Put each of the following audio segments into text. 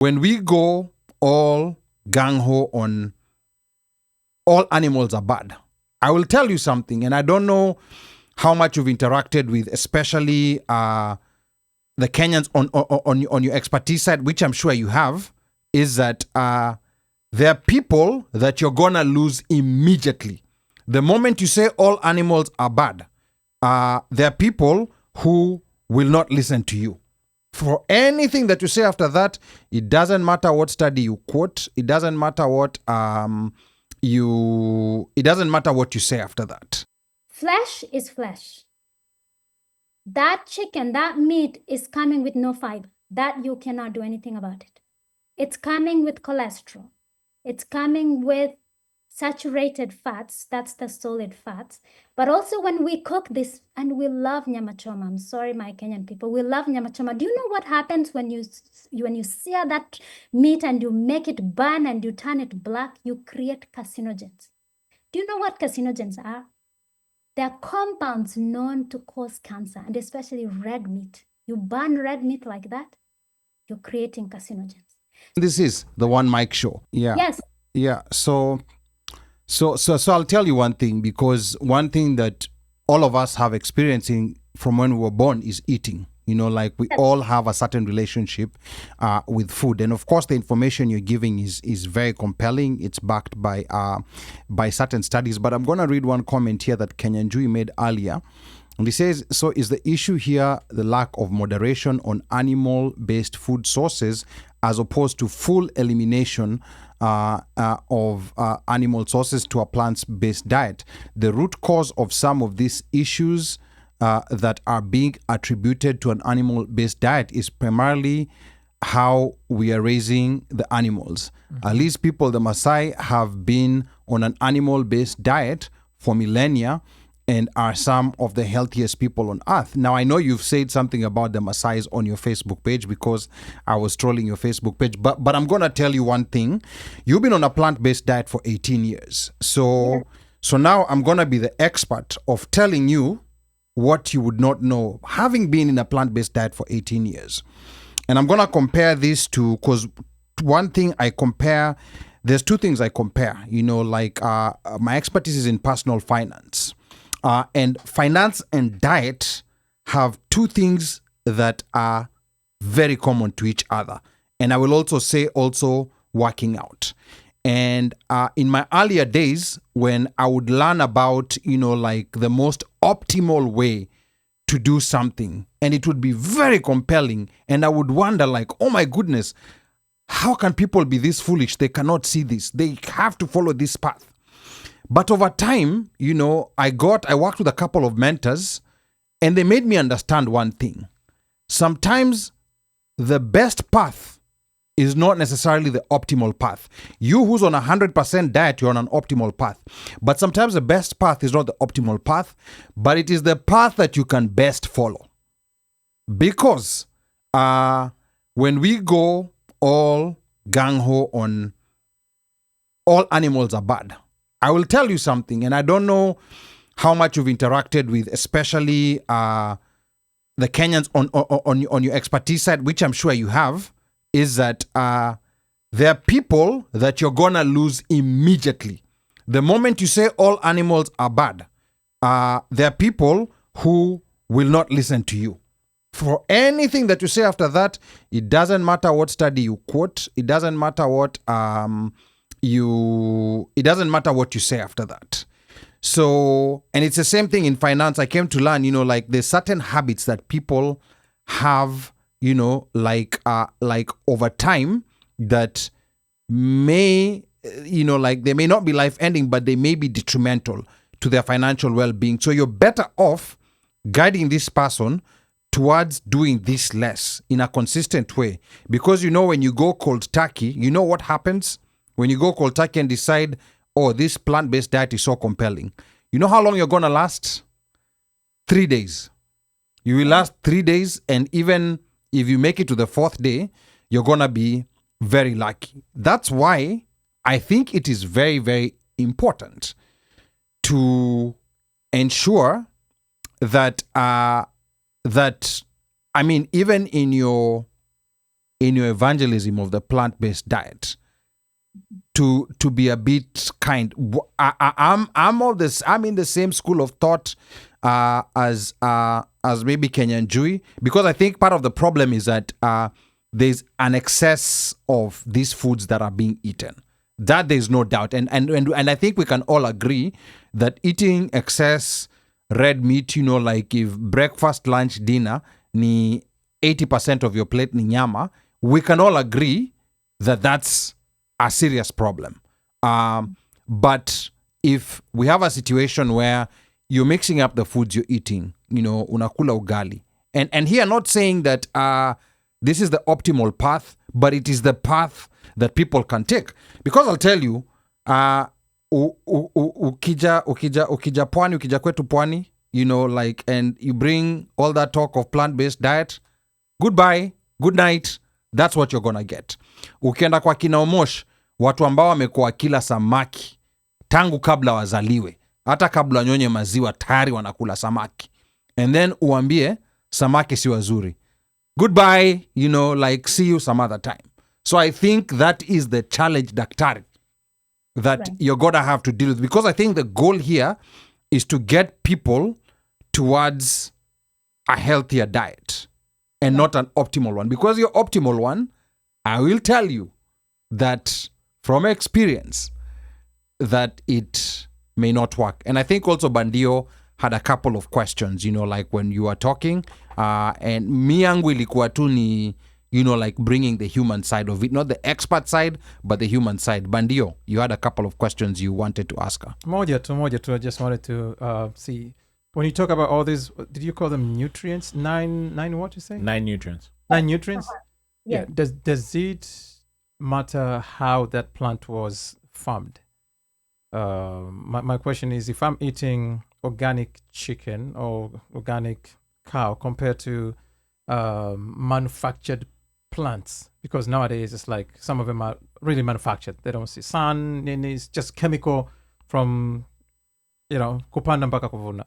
When we go all gung-ho on all animals are bad, I will tell you something, and I don't know how much you've interacted with, especially the Kenyans on your expertise side, which I'm sure you have, is that there are people that you're gonna lose immediately. The moment you say all animals are bad, there are people who will not listen to you. For anything that you say after that, it doesn't matter what study you quote. It doesn't matter what it doesn't matter what you say after that. Flesh is flesh. That chicken, that meat is coming with no fiber. That you cannot do anything about it. It's coming with cholesterol. It's coming with saturated fats. That's the solid fats. But also when we cook this, and we love nyama choma. I'm sorry, my Kenyan people. We love nyama choma. Do you know what happens when you sear that meat and you make it burn and you turn it black? You create carcinogens. Do you know what carcinogens are? They're compounds known to cause cancer, and especially red meat. You burn red meat like that, you're creating carcinogens. This is the One Mic Show. Yeah. Yes. Yeah. So I'll tell you one thing, because one thing that all of us have experiencing from when we were born is eating. You know, like we all have a certain relationship with food, and of course, the information you're giving is very compelling. It's backed by certain studies. But I'm going to read one comment here that Kanyaru made earlier, and he says, "So is the issue here the lack of moderation on animal-based food sources, as opposed to full elimination of animal sources to a plant-based diet? The root cause of some of these issues that are being attributed to an animal-based diet is primarily how we are raising the animals. At least people, the Maasai, have been on an animal-based diet for millennia and are some of the healthiest people on earth." Now, I know you've said something about the Maasais on your Facebook page, because I was trolling your Facebook page, but I'm going to tell you one thing. You've been on a plant-based diet for 18 years. So now I'm going to be the expert of telling you what you would not know, having been in a plant-based diet for 18 years. And I'm going to compare this to, because one thing I compare, there's two things I compare, you know, like my expertise is in personal finance. And finance and diet have two things that are very common to each other. And I will also say working out. And in my earlier days, when I would learn about, you know, like the most optimal way to do something, and it would be very compelling, and I would wonder, like, oh my goodness, how can people be this foolish? They cannot see this. They have to follow this path. But over time, you know, I worked with a couple of mentors, and they made me understand one thing. Sometimes the best path is not necessarily the optimal path. You who's on 100% diet, you're on an optimal path. But sometimes the best path is not the optimal path, but it is the path that you can best follow. Because when we go all gung-ho on all animals are bad, I will tell you something, and I don't know how much you've interacted with, especially the Kenyans on your expertise side, which I'm sure you have, is that there are people that you're gonna lose immediately. The moment you say all animals are bad, there are people who will not listen to you. For anything that you say after that, it doesn't matter what study you quote. It doesn't matter what it doesn't matter what you say after that. So, and it's the same thing in finance. I came to learn, you know, like there's certain habits that people have, you know, like over time that may, you know, like they may not be life ending, but they may be detrimental to their financial well-being. So you're better off guiding this person towards doing this less in a consistent way. Because, you know, when you go cold turkey, you know what happens? When you go cold turkey and decide, oh, this plant-based diet is so compelling. You know how long you're going to last? 3 days. You will last 3 days, and even if you make it to the 4th day, you're going to be very lucky. That's why I think it is very, very important to ensure that, I mean, even in your in your evangelism of the plant-based diet to be a bit kind. I'm of this. I'm in the same school of thought as maybe Kanyaru, because I think part of the problem is that there's an excess of these foods that are being eaten. That there's no doubt, and I think we can all agree that eating excess red meat, like if breakfast, lunch, dinner ni 80% of your plate ni nyama, we can all agree that that's a serious problem. But if we have a situation where you're mixing up the foods you're eating, unakula ugali, and here not saying that this is the optimal path, but it is the path that people can take, because I'll tell you, ukija pwani, ukija kwetu pwani, and you bring all that talk of plant-based diet, goodbye, good night, that's what you're gonna get. Ukienda kwa kina Omosh, watu ambao wamekuwa kila samaki tangu kabla wazaliwe, hata kabla nyonye maziwa tayari wanakula samaki, and then uambie samaki si wazuri, goodbye, see you some other time. So I think that is the challenge, daktari, that you're gonna have to deal with, because I think the goal here is to get people towards a healthier diet and not an optimal one. Because your optimal one, I will tell you that from experience that it may not work. And I think also Bandio had a couple of questions, like when you were talking, and mi yangu ilikuwa tu ni, like bringing the human side of it, not the expert side, but the human side. Bandio, you had a couple of questions you wanted to ask her. Moja tu. I just wanted to see, when you talk about all these, did you call them nutrients? Nine what you say? 9 nutrients. 9 nutrients? Yeah. Does it matter how that plant was farmed? My question is, if I'm eating organic chicken or organic cow compared to manufactured plants, because nowadays it's like some of them are really manufactured. They don't see sun, and it's just chemical from kupanda mpaka kuvuna.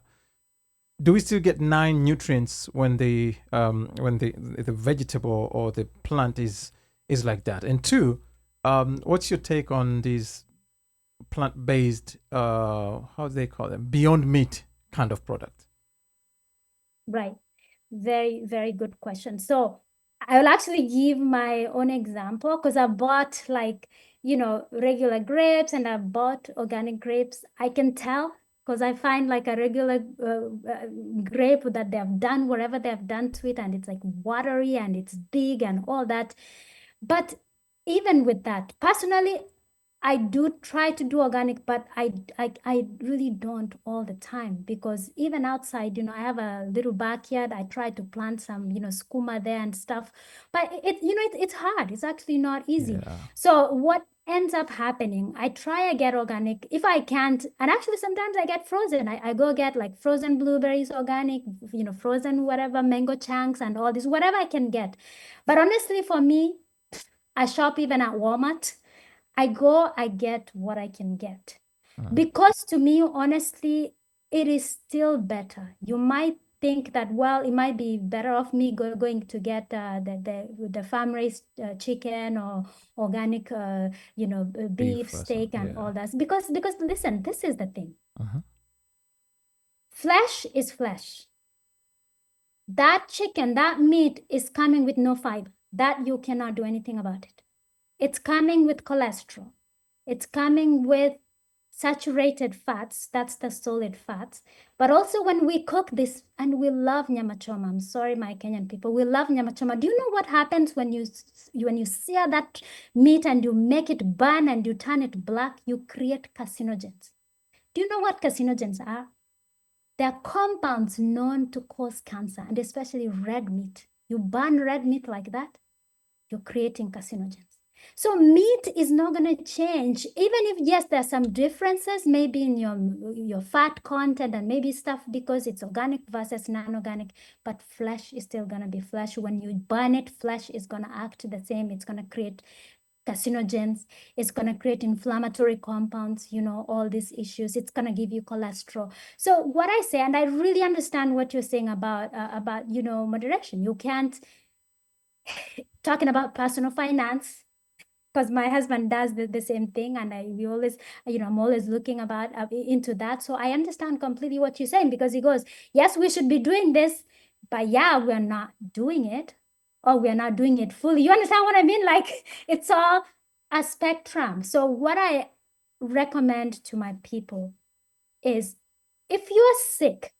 Do we still get 9 nutrients when the vegetable or the plant is like that? And 2, what's your take on these plant-based, how do they call them, beyond meat kind of product? Right. Very, very good question. So I will actually give my own example, because I bought regular grapes and I bought organic grapes. I can tell, because I find like a regular grape that they have done whatever they have done to it, and it's like watery and it's big and all that. But even with that, personally, I do try to do organic, but I really don't all the time, because even outside, I have a little backyard. I try to plant some, skuma there and stuff, but it's hard. It's actually not easy. Yeah. So what ends up happening, I try to get organic. If I can't, and actually sometimes I get frozen. I go get like frozen blueberries organic, frozen whatever, mango chunks and all this, whatever I can get. But honestly, for me, I shop even at Walmart. I get what I can get. Because to me, honestly, it is still better. You might think that, well, it might be better off me going to get the farm-raised chicken or organic, beef, steak, and all that. Because listen, this is the thing. Flesh is flesh. That chicken, that meat is coming with no fiber. That you cannot do anything about it. It's coming with cholesterol. It's coming with saturated fats. That's the solid fats. But also when we cook this, and we love nyama choma. I'm sorry, my Kenyan people. We love nyama choma. Do you know what happens when you sear that meat and you make it burn and you turn it black? You create carcinogens. Do you know what carcinogens are? They're compounds known to cause cancer, and especially red meat. You burn red meat like that, you're creating carcinogens. So meat is not going to change, even if, yes, there are some differences maybe in your fat content and maybe stuff because it's organic versus non-organic, but flesh is still going to be flesh. When you burn it, flesh is going to act the same. It's going to create carcinogens. It's going to create inflammatory compounds, all these issues. It's going to give you cholesterol. So what I say, and I really understand what you're saying about moderation. You can't talking about personal finance, because my husband does the same thing, and we always, I'm always looking about into that. So I understand completely what you're saying, because he goes, yes, we should be doing this, but yeah, we're not doing it, or we're not doing it fully. You understand what I mean? Like, it's all a spectrum. So what I recommend to my people is, if you're sick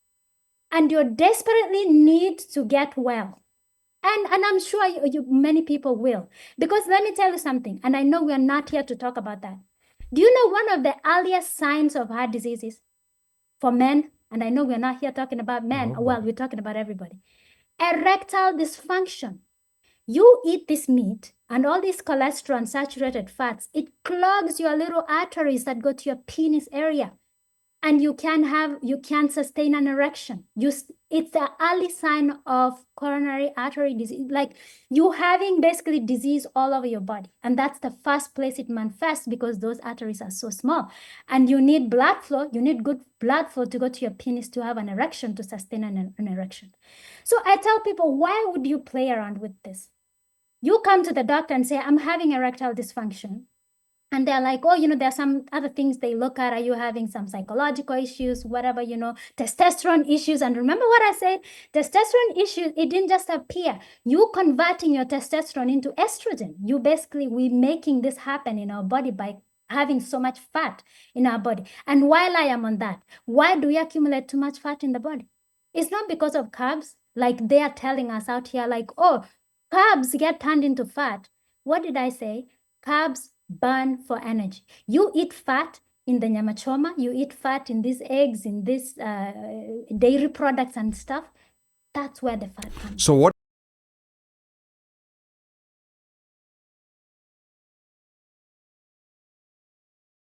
and you desperately need to get well, and I'm sure many people will, because let me tell you something, and I know we're not here to talk about that. Do you know one of the earliest signs of heart diseases for men? And I know we're not here talking about men. Oh, Well, boy. we're talking about everybody. Erectile dysfunction. You eat this meat and all these cholesterol and saturated fats, it clogs your little arteries that go to your penis area. And you can't sustain an erection. It's the early sign of coronary artery disease, like you having basically disease all over your body. And that's the first place it manifests, because those arteries are so small. And you need blood flow, you need good blood flow to go to your penis to have an erection, to sustain an erection. So I tell people, why would you play around with this? You come to the doctor and say, I'm having erectile dysfunction. And they're like, oh, there's some other things they look at. Are you having some psychological issues, whatever, testosterone issues? And remember what I said? Testosterone issues, it didn't just appear. You converting your testosterone into estrogen. We're making this happen in our body by having so much fat in our body. And while I am on that, why do we accumulate too much fat in the body? It's not because of carbs, like they are telling us out here, like, oh, carbs get turned into fat. What did I say? Carbs burn for energy. You eat fat in the nyama choma, you eat fat in these eggs, in these dairy products and stuff. That's where the fat comes. So what